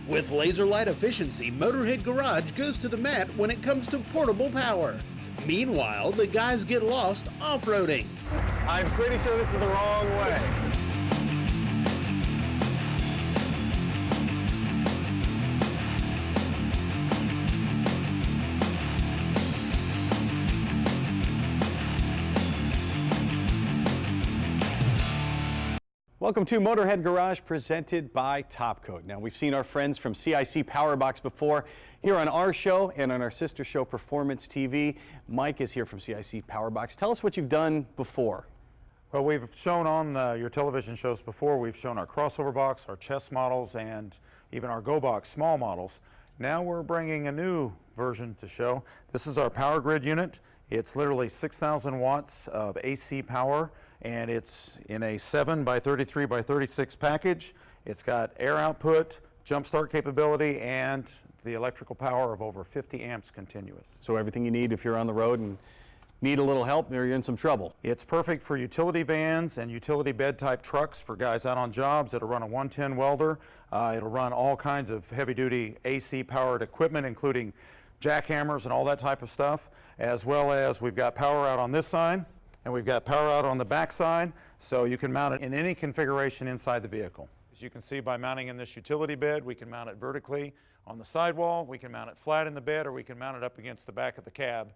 With laser light efficiency, Motorhead Garage goes to the mat when it comes to portable power. Meanwhile, the guys get lost off-roading. I'm pretty sure this is the wrong way. Welcome to Motorhead Garage, presented by Topcoat. Now, we've seen our friends from CIC Powerbox before here on our show and on our sister show, Performance TV. Mike is here from CIC Powerbox. Tell us what you've done before. Well, we've shown on your television shows before. We've shown our crossover box, our chest models, and even our Go Box small models. Now we're bringing a new version to show. This is our power grid unit. It's literally 6,000 watts of AC power, and it's in a 7 by 33 by 36 package. It's got air output, jump start capability, and the electrical power of over 50 amps continuous. So everything you need if you're on the road and need a little help or you're in some trouble. It's perfect for utility vans and utility bed type trucks for guys out on jobs. It'll run a 110 welder. It'll run all kinds of heavy duty AC powered equipment, including jackhammers and all that type of stuff, as well as we've got power out on this side and we've got power out on the back side, so you can mount it in any configuration inside the vehicle. As you can see, by mounting in this utility bed, we can mount it vertically on the sidewall, we can mount it flat in the bed, or we can mount it up against the back of the cab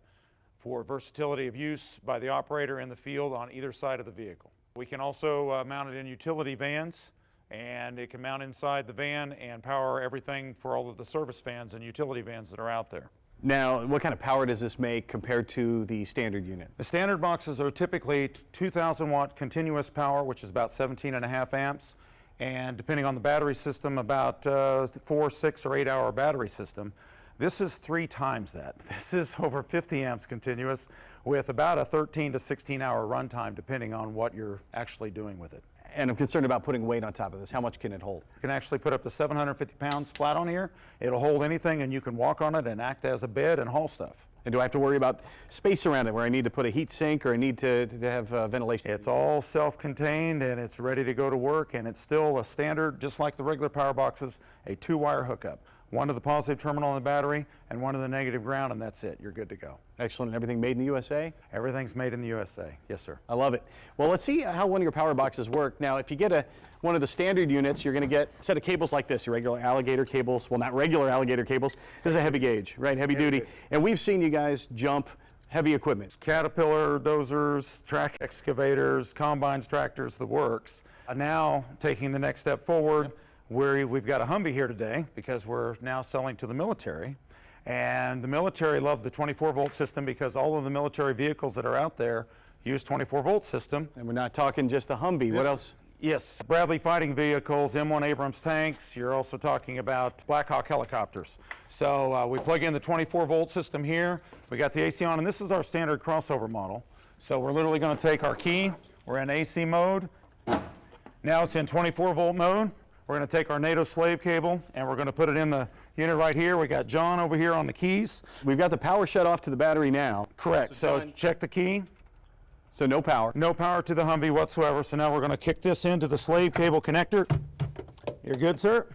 for versatility of use by the operator in the field on either side of the vehicle. We can also mount it in utility vans, and it can mount inside the van and power everything for all of the service vans and utility vans that are out there. Now, what kind of power does this make compared to the standard unit? The standard boxes are typically 2,000 watt continuous power, which is about 17.5 amps, and depending on the battery system, about 4, 6, or 8 hour battery system. This is 3 times that. This is over 50 amps continuous with about a 13 to 16 hour runtime, depending on what you're actually doing with it. And I'm concerned about putting weight on top of this. How much can it hold? You can actually put up to 750 pounds flat on here. It'll hold anything, and you can walk on it and act as a bed and haul stuff. And do I have to worry about space around it where I need to put a heat sink or I need to have ventilation? It's all self-contained and it's ready to go to work, and it's still a standard, just like the regular power boxes, a 2-wire hookup. One to the positive terminal on the battery and one to the negative ground, and that's it. You're good to go. Excellent. And everything made in the USA? Everything's made in the USA. Yes, sir. I love it. Well, let's see how one of your power boxes work. Now, if you get one of the standard units, you're going to get a set of cables like this, your regular alligator cables. Well, not regular alligator cables. This is a heavy gauge, right? Heavy duty. And we've seen you guys jump heavy equipment. Caterpillar dozers, track excavators, combines, tractors, the works. Now, taking the next step forward, we've got a Humvee here today because we're now selling to the military, and the military love the 24-volt system because all of the military vehicles that are out there use 24-volt system. And we're not talking just a Humvee. What else? Yes, Bradley fighting vehicles, M1 Abrams tanks. You're also talking about Black Hawk helicopters. So we plug in the 24-volt system here. We got the AC on, and this is our standard crossover model. So we're literally going to take our key. We're in AC mode. Now it's in 24-volt mode. We're going to take our NATO slave cable and we're going to put it in the unit right here. We got John over here on the keys. We've got the power shut off to the battery now. Correct. So check the key. So no power. No power to the Humvee whatsoever. So now we're going to kick this into the slave cable connector. You're good, sir?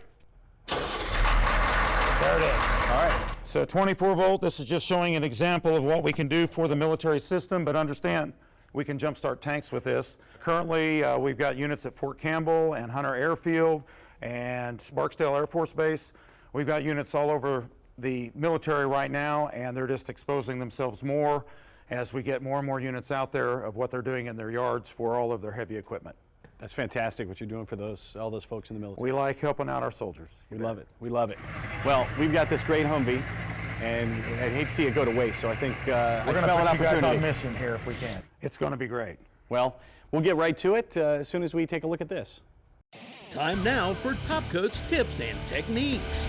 There it is. All right. So 24 volt. This is just showing an example of what we can do for the military system, but understand, we can jumpstart tanks with this. Currently, we've got units at Fort Campbell and Hunter Airfield and Barksdale Air Force Base. We've got units all over the military right now, and they're just exposing themselves more as we get more and more units out there of what they're doing in their yards for all of their heavy equipment. That's fantastic what you're doing for all those folks in the military. We like helping out our soldiers. We love it. We love it. Well, we've got this great Humvee, and I'd hate to see it go to waste, so I think I smell an opportunity. We're going to put you guys on mission here if we can. It's going to be great. Well, we'll get right to it as soon as we take a look at this. Time now for Topcoat's tips and techniques.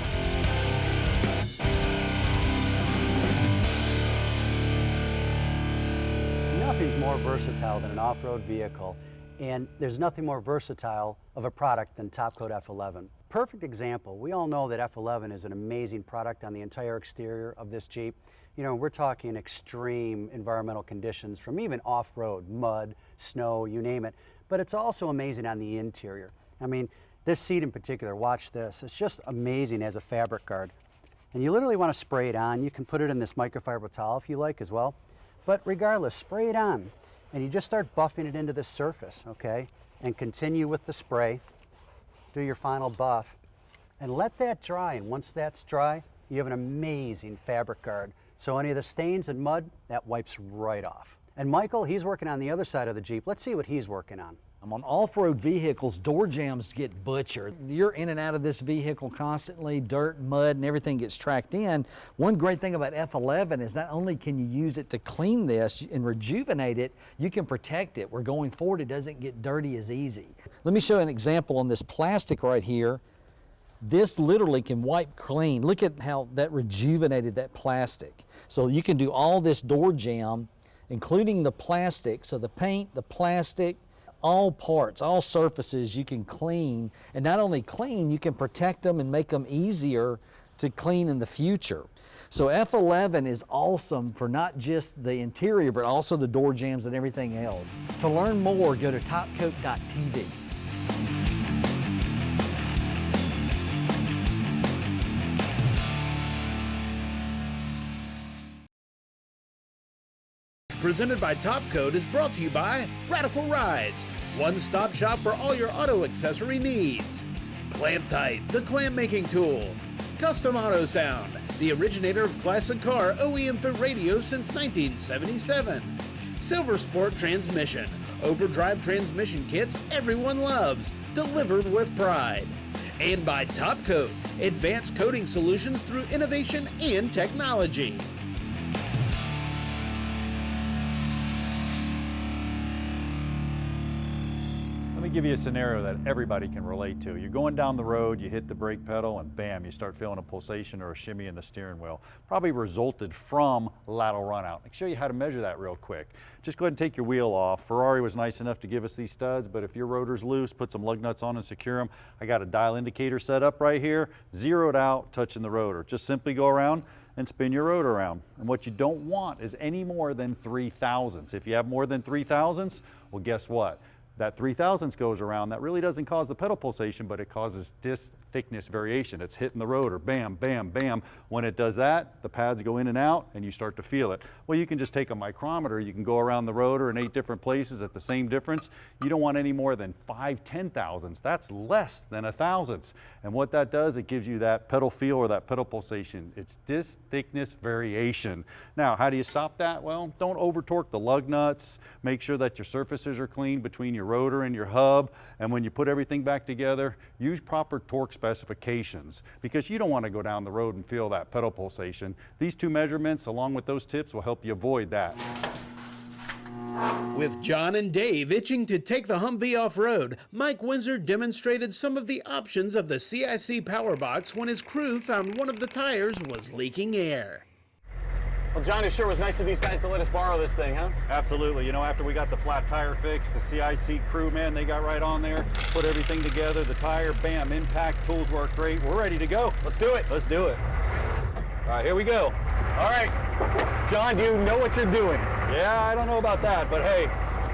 Nothing's more versatile than an off-road vehicle, and there's nothing more versatile of a product than Topcoat F11. Perfect example. We all know that F11 is an amazing product on the entire exterior of this Jeep. You know, we're talking extreme environmental conditions from even off-road, mud, snow, you name it, but it's also amazing on the interior. I mean, This seat in particular, watch this. It's just amazing as a fabric guard. And you literally want to spray it on. You can put it in this microfiber towel if you like as well. But regardless, spray it on. And you just start buffing it into the surface, okay? And continue with the spray. Do your final buff. And let that dry. And once that's dry, you have an amazing fabric guard. So any of the stains and mud, that wipes right off. And Michael, he's working on the other side of the Jeep. Let's see what he's working on. On off-road vehicles, door jambs get butchered. You're in and out of this vehicle constantly, dirt, mud, and everything gets tracked in. One great thing about F11 is not only can you use it to clean this and rejuvenate it, you can protect it, where going forward it doesn't get dirty as easy. Let me show you an example on this plastic right here. This literally can wipe clean. Look at how that rejuvenated that plastic. So you can do all this door jamb, including the plastic, so the paint, the plastic, all parts, all surfaces you can clean, and not only clean, you can protect them and make them easier to clean in the future. So F11 is awesome for not just the interior, but also the door jambs and everything else. To learn more, go to topcoat.tv. Presented by Top Coat is brought to you by Radical Rides, one-stop shop for all your auto accessory needs. Clamp Tight, the clamp making tool. Custom Auto Sound, the originator of classic car OEM fit radio since 1977. Silver Sport Transmission, overdrive transmission kits everyone loves, delivered with pride. And by Top Coat, advanced coating solutions through innovation and technology. Let me give you a scenario that everybody can relate to. You're going down the road, you hit the brake pedal, and bam, you start feeling a pulsation or a shimmy in the steering wheel. Probably resulted from lateral runout. I'll show you how to measure that real quick. Just go ahead and take your wheel off. Ferrari was nice enough to give us these studs, but if your rotor's loose, put some lug nuts on and secure them. I got a dial indicator set up right here, zeroed out, touching the rotor. Just simply go around and spin your rotor around. And what you don't want is any more than 3 thousandths. If you have more than 3 thousandths, well, guess what? That 3 thousandths goes around. That really doesn't cause the pedal pulsation, but it causes disc thickness variation. It's hitting the rotor, bam, bam, bam. When it does that, the pads go in and out and you start to feel it. Well, you can just take a micrometer, you can go around the rotor in 8 different places at the same difference. You don't want any more than 5/10 thousandths. That's less than a thousandths. And what that does, it gives you that pedal feel or that pedal pulsation. It's disc thickness variation. Now, how do you stop that? Well, don't over torque the lug nuts. Make sure that your surfaces are clean between your rotor and your hub. And when you put everything back together, use proper torque specifications, because you don't want to go down the road and feel that pedal pulsation. These 2 measurements along with those tips will help you avoid that. With John and Dave itching to take the Humvee off-road, Mike Windsor demonstrated some of the options of the CIC Power Box when his crew found one of the tires was leaking air. Well, John, it sure was nice of these guys to let us borrow this thing, huh? Absolutely. You know, after we got the flat tire fixed, the CIC crew, man, they got right on there, put everything together, the tire, bam, impact, tools work great. We're ready to go. Let's do it. Let's do it. All right, here we go. All right. John, do you know what you're doing? Yeah, I don't know about that, but hey,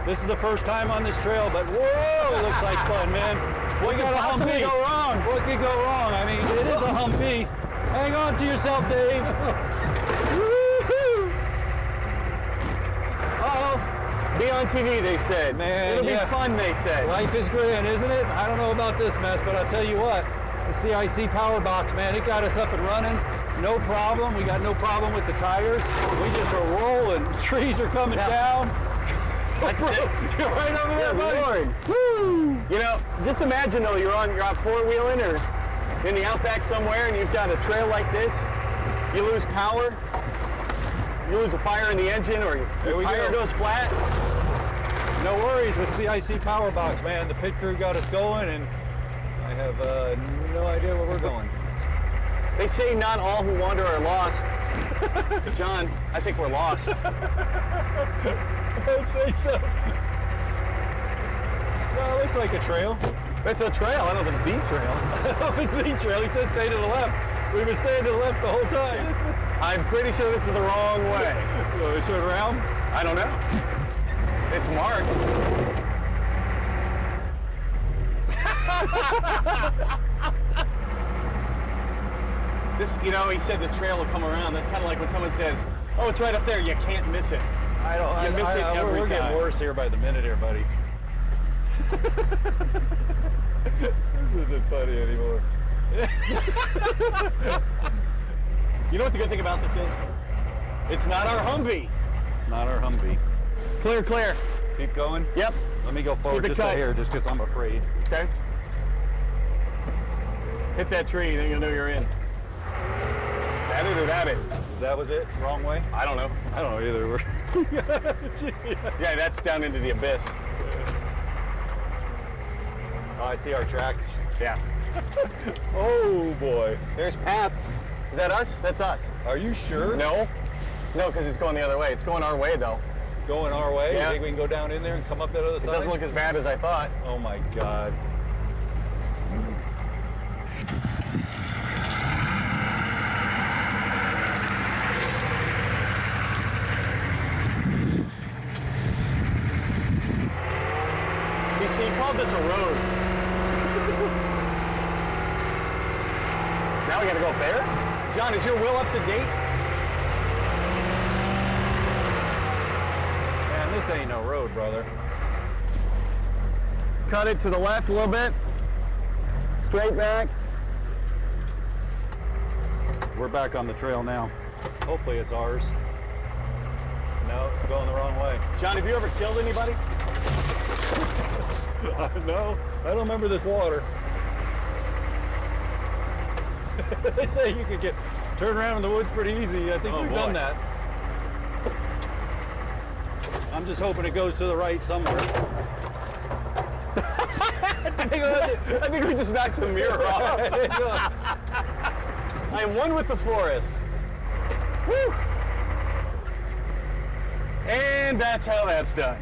this is the first time on this trail, but whoa, it looks like fun, man. What could possibly go wrong? What could go wrong? I mean, it is a Humvee. Hang on to yourself, Dave. Be on TV, they said. Man, it'll yeah. be fun, they said. Life is grand, isn't it? I don't know about this mess, but I'll tell you what, the CIC Power Box, man, it got us up and running. No problem. We got no problem with the tires. We just are rolling. Trees are coming down. You're right over there, buddy. Woo! You know, just imagine though, you're out four-wheeling or in the outback somewhere, and you've got a trail like this. You lose power. You lose a fire in the engine, or your tire goes flat. No worries with CIC Power Box, man. The pit crew got us going, and I have no idea where we're going. They say not all who wander are lost. John, I think we're lost. I'd say so. No, it looks like a trail. It's a trail. I don't know if it's the trail. I don't know if it's the trail. He said stay to the left. We've been staying to the left the whole time. I'm pretty sure this is the wrong way. You want to turn around? I don't know. It's marked. This, you know, he said this trail will come around. That's kind of like when someone says, oh, it's right up there. You can't miss it. You miss it every we're time. getting worse here by the minute here, buddy. This isn't funny anymore. You know what the good thing about this is? It's not our Humvee. It's not our Humvee. Clear, clear. Keep going? Yep. Let me go forward Keep it just a tight. hair, just because I'm afraid. Okay. Hit that tree, then you'll know you're in. Is that it or that it? That was it? Wrong way? I don't know. I don't know either. Yeah, that's down into the abyss. Oh, I see our tracks. Yeah. Oh boy. There's Pat. Is that us? That's us. Are you sure? No. No, because it's going the other way. It's going our way, though. It's going our way? Yeah. You think we can go down in there and come up that other It side? doesn't look as bad as I thought. Oh my God. You see, he called this a road. Now we gotta go up there? John, is your wheel up to date? Man, this ain't no road, brother. Cut it to the left a little bit. Straight back. We're back on the trail now. Hopefully it's ours. No, it's going the wrong way. John, have you ever killed anybody? No, I don't remember this water. They say you could turn around in the woods pretty easy. I think Oh, we've boy. done that. I'm just hoping it goes to the right somewhere. I think we just knocked the mirror off. I am one with the forest. Woo! And that's how that's done.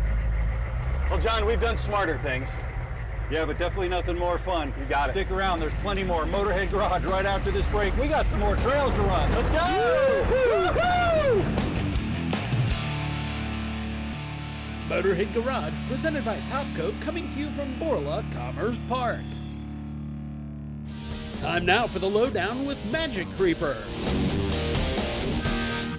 Well, John, we've done smarter things. Yeah, but definitely nothing more fun. You got it. Stick around. There's plenty more. Motorhead Garage right after this break. We got some more trails to run. Let's go! Woo-hoo! Motorhead Garage, presented by Topcoat, coming to you from Borla Commerce Park. Time now for the lowdown with Magic Creeper.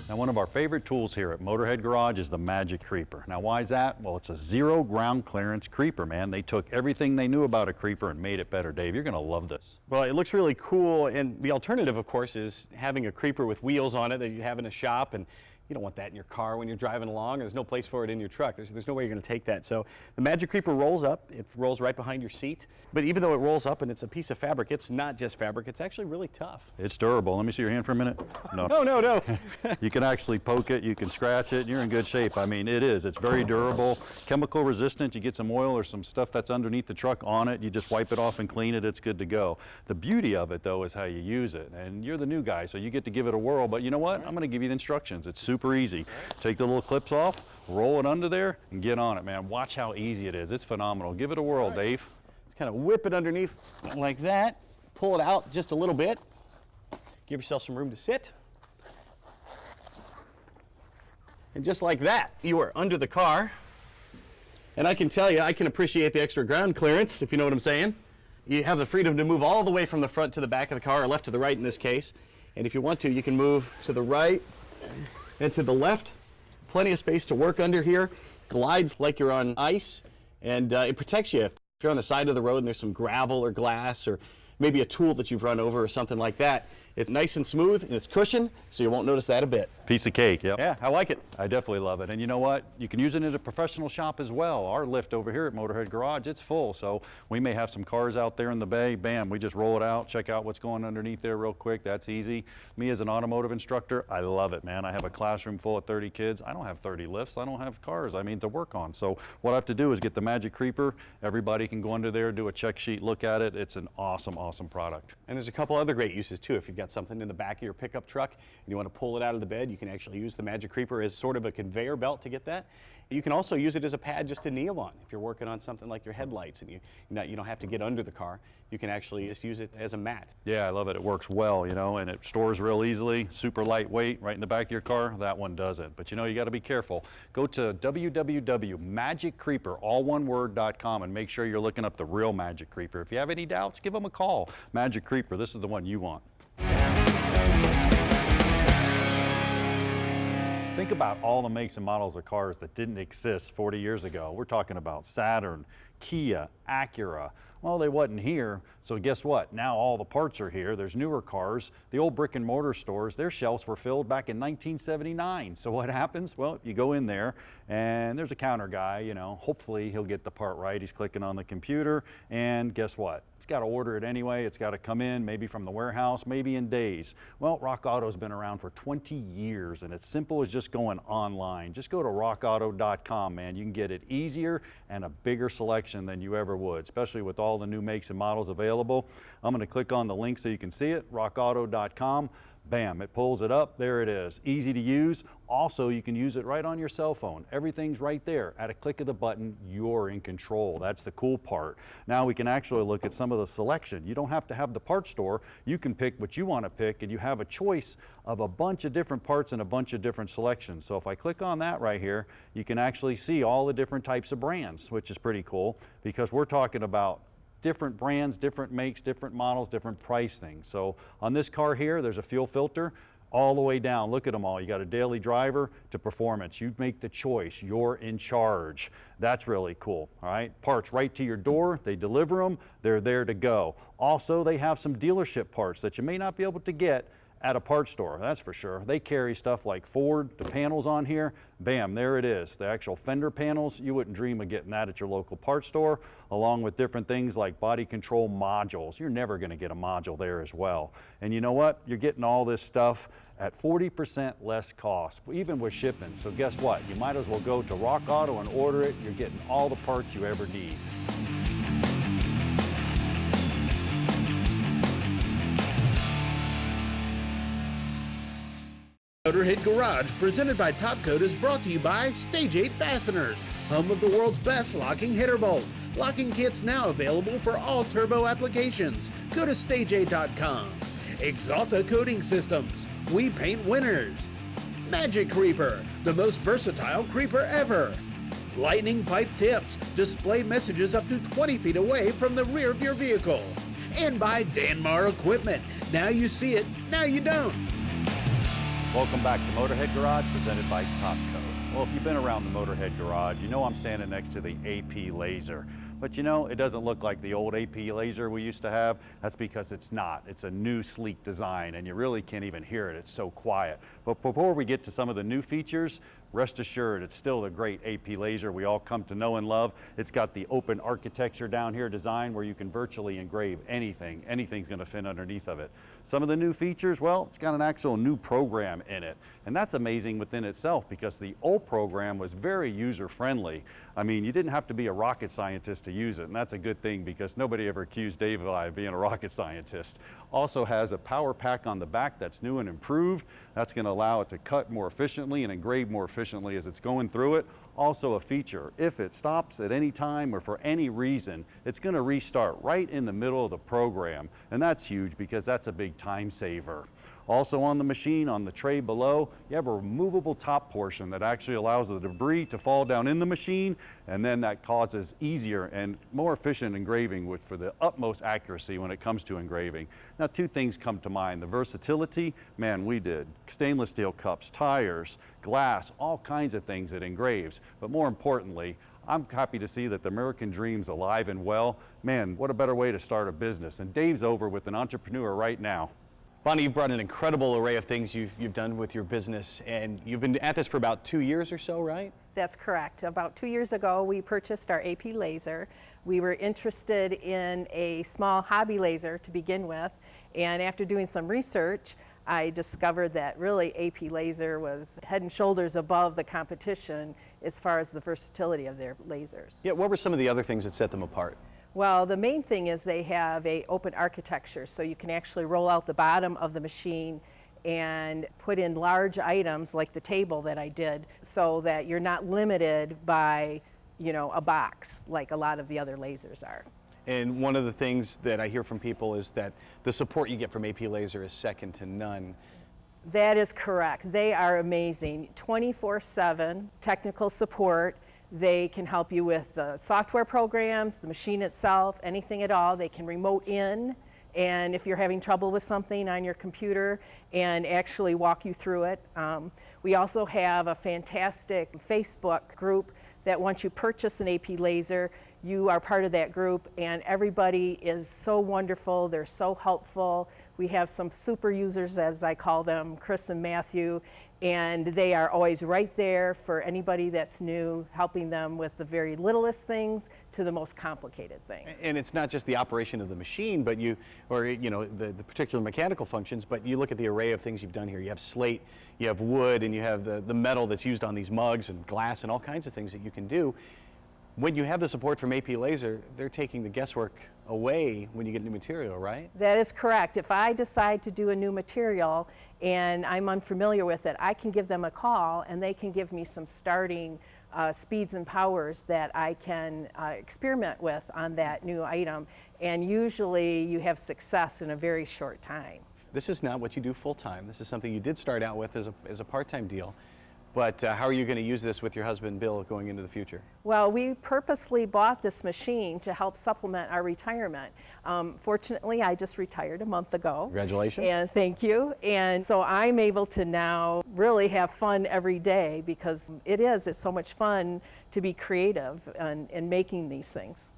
Now, one of our favorite tools here at Motorhead Garage is the Magic Creeper. Now, why is that? Well, it's a zero ground clearance creeper, man. They took everything they knew about a creeper and made it better. Dave, you're gonna love this. Well, it looks really cool, and the alternative, of course, is having a creeper with wheels on it that you have in a shop, and you don't want that in your car when you're driving along. There's no place for it in your truck. There's no way you're going to take that. So the Magic Creeper rolls up. It rolls right behind your seat. But even though it rolls up and it's a piece of fabric, it's not just fabric. It's actually really tough. It's durable. Let me see your hand for a minute. No. No. You can actually poke it, you can scratch it, and you're in good shape. I mean, it is. It's very durable, chemical resistant. You get some oil or some stuff that's underneath the truck on it, you just wipe it off and clean it, it's good to go. The beauty of it, though, is how you use it. And you're the new guy, so you get to give it a whirl. But you know what? I'm going to give you the instructions. It's super easy. Take the little clips off, roll it under there, and get on it, man. Watch how easy it is. It's phenomenal. Give it a whirl, Dave. Just kind of whip it underneath like that. Pull it out just a little bit. Give yourself some room to sit. And just like that, you are under the car. And I can tell you, I can appreciate the extra ground clearance, if you know what I'm saying. You have the freedom to move all the way from the front to the back of the car, or left to the right in this case. And if you want to, you can move to the right and to the left. Plenty of space to work under here. Glides like you're on ice, and it protects you. If you're on the side of the road and there's some gravel or glass or maybe a tool that you've run over or something like that, it's nice and smooth and it's cushioned, so you won't notice that a bit. Piece of cake, yep. Yeah, I like it. I definitely love it. And you know what? You can use it in a professional shop as well. Our lift over here at Motorhead Garage, it's full. So we may have some cars out there in the bay. Bam, we just roll it out, check out what's going underneath there real quick. That's easy. Me as an automotive instructor, I love it, man. I have a classroom full of 30 kids. I don't have 30 lifts. I don't have cars, to work on. So what I have to do is get the Magic Creeper. Everybody can go under there, do a check sheet, look at it. It's an awesome, awesome product. And there's a couple other great uses too. If you've got got something in the back of your pickup truck and you want to pull it out of the bed, you can actually use the Magic Creeper as sort of a conveyor belt to get that. You can also use it as a pad just to kneel on. If you're working on something like your headlights and you don't have to get under the car, you can actually just use it as a mat. Yeah, I love it. It works well, you know, and it stores real easily, super lightweight, right in the back of your car. That one doesn't. But you know, you got to be careful. Go to www.magiccreeper.com and make sure you're looking up the real Magic Creeper. If you have any doubts, give them a call. Magic Creeper, this is the one you want. Think about all the makes and models of cars that didn't exist 40 years ago. We're talking about Saturn, Kia, Acura. Well, they wasn't here, so guess what? Now all the parts are here. There's newer cars. The old brick and mortar stores, their shelves were filled back in 1979. So what happens? Well, you go in there and there's a counter guy, you know, hopefully he'll get the part right. He's clicking on the computer and guess what? It's got to order it anyway. It's got to come in maybe from the warehouse, maybe in days. Well, Rock Auto's been around for 20 years and it's simple as just going online. Just go to rockauto.com, man. You can get it easier and a bigger selection than you ever would, especially with all the new makes and models available. I'm going to click on the link so you can see it, rockauto.com. Bam, it pulls it up, there it is. Easy to use. Also, you can use it right on your cell phone. Everything's right there. At a click of the button, you're in control. That's the cool part. Now we can actually look at some of the selection. You don't have to have the parts store. You can pick what you want to pick and you have a choice of a bunch of different parts and a bunch of different selections. So if I click on that right here, you can actually see all the different types of brands, which is pretty cool because we're talking about different brands, different makes, different models, different price things. So on this car here, there's a fuel filter all the way down. Look at them all. You got a daily driver to performance. You make the choice. You're in charge. That's really cool. All right. Parts right to your door. They deliver them. They're there to go. Also, they have some dealership parts that you may not be able to get at a parts store, that's for sure. They carry stuff like Ford, the panels on here, bam, there it is. The actual fender panels, you wouldn't dream of getting that at your local parts store, along with different things like body control modules. You're never gonna get a module there as well. And you know what? You're getting all this stuff at 40% less cost, even with shipping. So guess what? You might as well go to Rock Auto and order it. You're getting all the parts you ever need. Motorhead Garage, presented by Topcoat, is brought to you by Stage 8 Fasteners, home of the world's best locking header bolt. Locking kits now available for all turbo applications. Go to stage8.com. Exalta Coating Systems, we paint winners. Magic Creeper, the most versatile creeper ever. Lightning Pipe Tips, display messages up to 20 feet away from the rear of your vehicle. And by Danmar Equipment, now you see it, now you don't. Welcome back to Motorhead Garage, presented by Topcoat. Well, if you've been around the Motorhead Garage, you know I'm standing next to the AP Laser. But you know, it doesn't look like the old AP Laser we used to have. That's because it's not. It's a new, sleek design, and you really can't even hear it. It's so quiet. But before we get to some of the new features, rest assured, it's still the great AP Laser we all come to know and love. It's got the open architecture down here design where you can virtually engrave anything. Anything's gonna fit underneath of it. Some of the new features, well, it's got an actual new program in it. And that's amazing within itself because the old program was very user-friendly. I mean, you didn't have to be a rocket scientist to use it, and that's a good thing because nobody ever accused Dave and I of being a rocket scientist. Also has a power pack on the back that's new and improved. That's gonna allow it to cut more efficiently and engrave more efficiently as it's going through it. Also a feature, if it stops at any time or for any reason, it's going to restart right in the middle of the program. And that's huge because that's a big time saver. Also on the machine, on the tray below, you have a removable top portion that actually allows the debris to fall down in the machine, and then that causes easier and more efficient engraving for the utmost accuracy when it comes to engraving. Now, two things come to mind. The versatility, man, we did. Stainless steel cups, tires, glass, all kinds of things it engraves. But more importantly, I'm happy to see that the American dream's alive and well. Man, what a better way to start a business. And Dave's over with an entrepreneur right now. Bonnie, you've brought an incredible array of things you've done with your business, and you've been at this for about 2 years or so, right? That's correct. About 2 years ago, we purchased our AP Laser. We were interested in a small hobby laser to begin with, and after doing some research, I discovered that really AP Laser was head and shoulders above the competition as far as the versatility of their lasers. Yeah, what were some of the other things that set them apart? Well, the main thing is they have a open architecture, so you can actually roll out the bottom of the machine and put in large items like the table that I did, so that you're not limited by, you know, a box like a lot of the other lasers are. And one of the things that I hear from people is that the support you get from AP Laser is second to none. That is correct. They are amazing. 24/7 technical support. They can help you with the software programs, the machine itself, anything at all. They can remote in, and if you're having trouble with something on your computer, and actually walk you through it. We also have a fantastic Facebook group that once you purchase an AP Laser, you are part of that group, and everybody is so wonderful. They're so helpful. We have some super users, as I call them, Chris and Matthew, and they are always right there for anybody that's new, helping them with the very littlest things to the most complicated things. And it's not just the operation of the machine, but the particular mechanical functions, but you look at the array of things you've done here. You have slate, you have wood, and you have the metal that's used on these mugs and glass and all kinds of things that you can do. When you have the support from AP Laser, they're taking the guesswork away when you get new material, right? That is correct. If I decide to do a new material and I'm unfamiliar with it, I can give them a call and they can give me some starting speeds and powers that I can experiment with on that new item. And usually you have success in a very short time. This is not what you do full time. This is something you did start out with as a part-time deal. But how are you going to use this with your husband, Bill, going into the future? Well, we purposely bought this machine to help supplement our retirement. Fortunately, I just retired a month ago. Congratulations. And thank you. And so I'm able to now really have fun every day, because it's so much fun to be creative in making these things.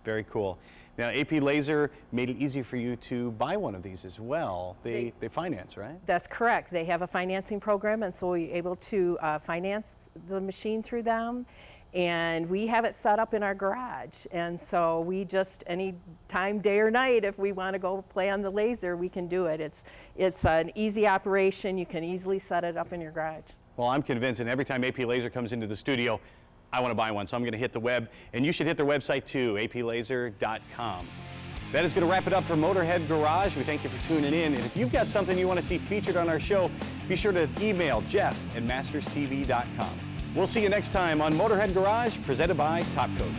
Very cool. Now, AP Laser made it easy for you to buy one of these as well. They finance, right? That's correct. They have a financing program, and so we're able to finance the machine through them. And we have it set up in our garage. And so we just, any time, day or night, if we want to go play on the laser, we can do it. It's an easy operation. You can easily set it up in your garage. Well, I'm convinced, and every time AP Laser comes into the studio, I want to buy one, so I'm going to hit the web, and you should hit their website too, aplaser.com. That is going to wrap it up for Motorhead Garage. We thank you for tuning in, and if you've got something you want to see featured on our show, be sure to email jeff@masterstv.com. We'll see you next time on Motorhead Garage, presented by Topcoat.